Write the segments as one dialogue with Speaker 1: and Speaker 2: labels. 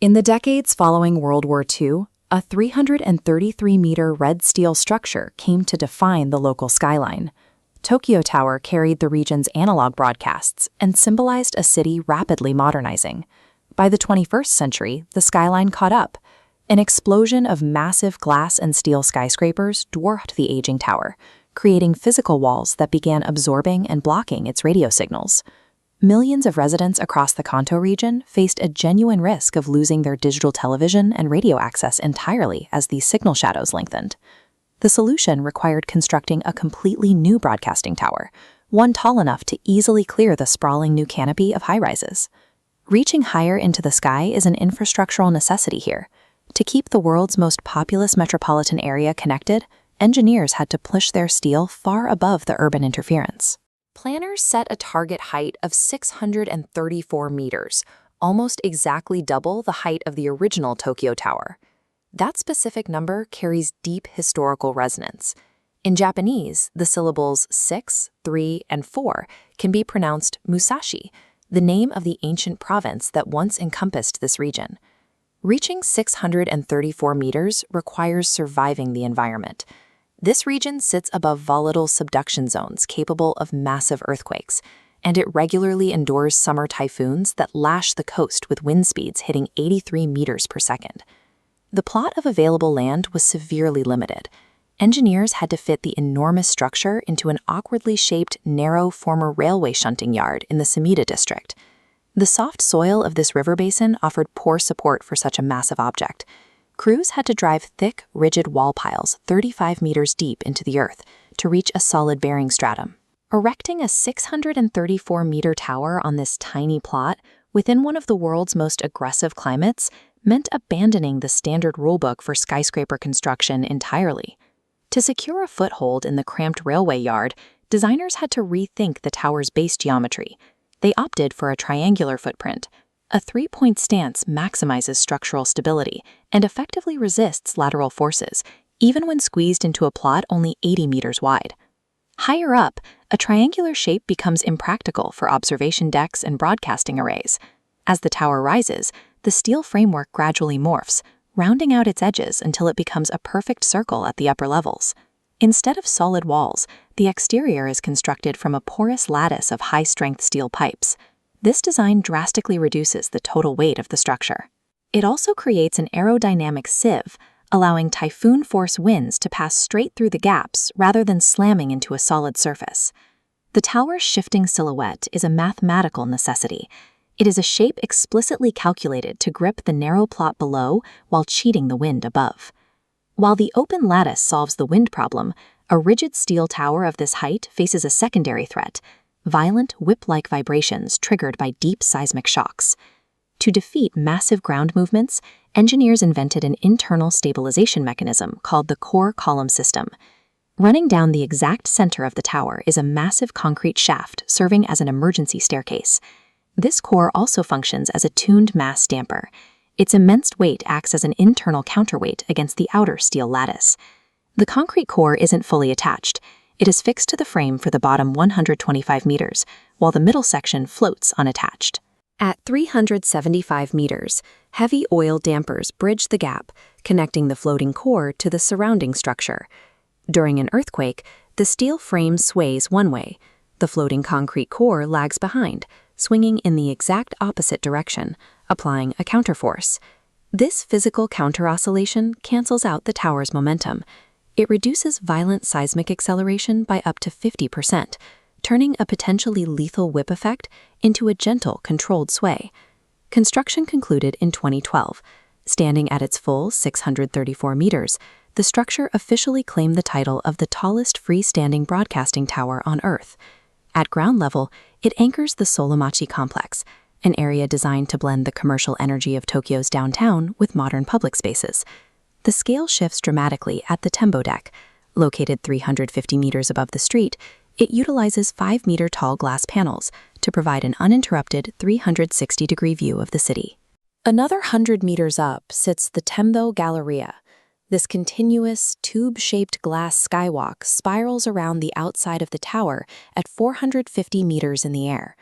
Speaker 1: In the decades following World War II, a 333-meter red steel structure came to define the local skyline. Tokyo Tower carried the region's analog broadcasts and symbolized a city rapidly modernizing. By the 21st century, the skyline caught up. An explosion of massive glass and steel skyscrapers dwarfed the aging tower, creating physical walls that began absorbing and blocking its radio signals. Millions of residents across the Kanto region faced a genuine risk of losing their digital television and radio access entirely as these signal shadows lengthened. The solution required constructing a completely new broadcasting tower, one tall enough to easily clear the sprawling new canopy of high-rises. Reaching higher into the sky is an infrastructural necessity here. To keep the world's most populous metropolitan area connected, engineers had to push their steel far above the urban interference. Planners set a target height of 634 meters, almost exactly double the height of the original Tokyo Tower. That specific number carries deep historical resonance. In Japanese, the syllables 6, 3, and 4 can be pronounced Musashi, the name of the ancient province that once encompassed this region. Reaching 634 meters requires surviving the environment. This region sits above volatile subduction zones capable of massive earthquakes, and it regularly endures summer typhoons that lash the coast with wind speeds hitting 83 meters per second. The plot of available land was severely limited. Engineers had to fit the enormous structure into an awkwardly shaped, narrow former railway shunting yard in the Sumida district. The soft soil of this river basin offered poor support for such a massive object. Crews had to drive thick, rigid wall piles 35 meters deep into the earth to reach a solid bearing stratum. Erecting a 634-meter tower on this tiny plot within one of the world's most aggressive climates meant abandoning the standard rulebook for skyscraper construction entirely. To secure a foothold in the cramped railway yard, designers had to rethink the tower's base geometry. They opted for a triangular footprint. A three-point stance maximizes structural stability and effectively resists lateral forces, even when squeezed into a plot only 80 meters wide. Higher up, a triangular shape becomes impractical for observation decks and broadcasting arrays. As the tower rises, the steel framework gradually morphs, rounding out its edges until it becomes a perfect circle at the upper levels. Instead of solid walls, the exterior is constructed from a porous lattice of high-strength steel pipes. This design drastically reduces the total weight of the structure. It also creates an aerodynamic sieve, allowing typhoon-force winds to pass straight through the gaps rather than slamming into a solid surface. The tower's shifting silhouette is a mathematical necessity. It is a shape explicitly calculated to grip the narrow plot below while cheating the wind above. While the open lattice solves the wind problem, a rigid steel tower of this height faces a secondary threat: violent whip-like vibrations triggered by deep seismic shocks. To defeat massive ground movements, engineers invented an internal stabilization mechanism called the core column system. Running down the exact center of the tower is a massive concrete shaft serving as an emergency staircase. This core also functions as a tuned mass damper. Its immense weight acts as an internal counterweight against the outer steel lattice. The concrete core isn't fully attached. It is fixed to the frame for the bottom 125 meters, while the middle section floats unattached. At 375 meters, heavy oil dampers bridge the gap, connecting the floating core to the surrounding structure. During an earthquake, the steel frame sways one way. The floating concrete core lags behind, swinging in the exact opposite direction, applying a counterforce. This physical counter-oscillation cancels out the tower's momentum. It reduces violent seismic acceleration by up to 50%, turning a potentially lethal whip effect into a gentle, controlled sway. Construction concluded in 2012. Standing at its full 634 meters, the structure officially claimed the title of the tallest freestanding broadcasting tower on Earth. At ground level, it anchors the Solamachi complex, an area designed to blend the commercial energy of Tokyo's downtown with modern public spaces. The scale shifts dramatically at the Tembo deck. Located 350 meters above the street, it utilizes 5-meter-tall glass panels to provide an uninterrupted 360-degree view of the city. Another 100 meters up sits the Tembo Galleria. This continuous, tube-shaped glass skywalk spirals around the outside of the tower at 450 meters in the air.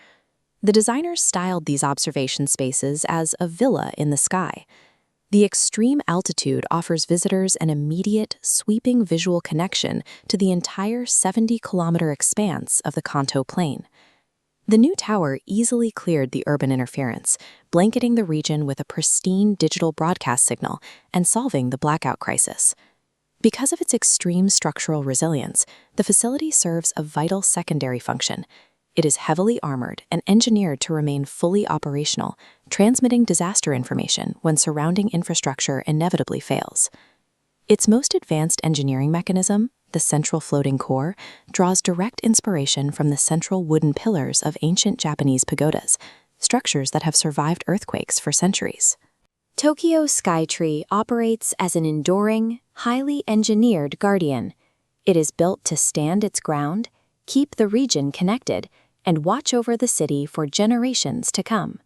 Speaker 1: The designers styled these observation spaces as a villa in the sky. The extreme altitude offers visitors an immediate, sweeping visual connection to the entire 70-kilometer expanse of the Kanto Plain. The new tower easily cleared the urban interference, blanketing the region with a pristine digital broadcast signal and solving the blackout crisis. Because of its extreme structural resilience, the facility serves a vital secondary function. It is heavily armored and engineered to remain fully operational, transmitting disaster information when surrounding infrastructure inevitably fails. Its most advanced engineering mechanism, the central floating core, draws direct inspiration from the central wooden pillars of ancient Japanese pagodas, structures that have survived earthquakes for centuries. Tokyo Skytree operates as an enduring, highly engineered guardian. It is built to stand its ground, keep the region connected, and watch over the city for generations to come.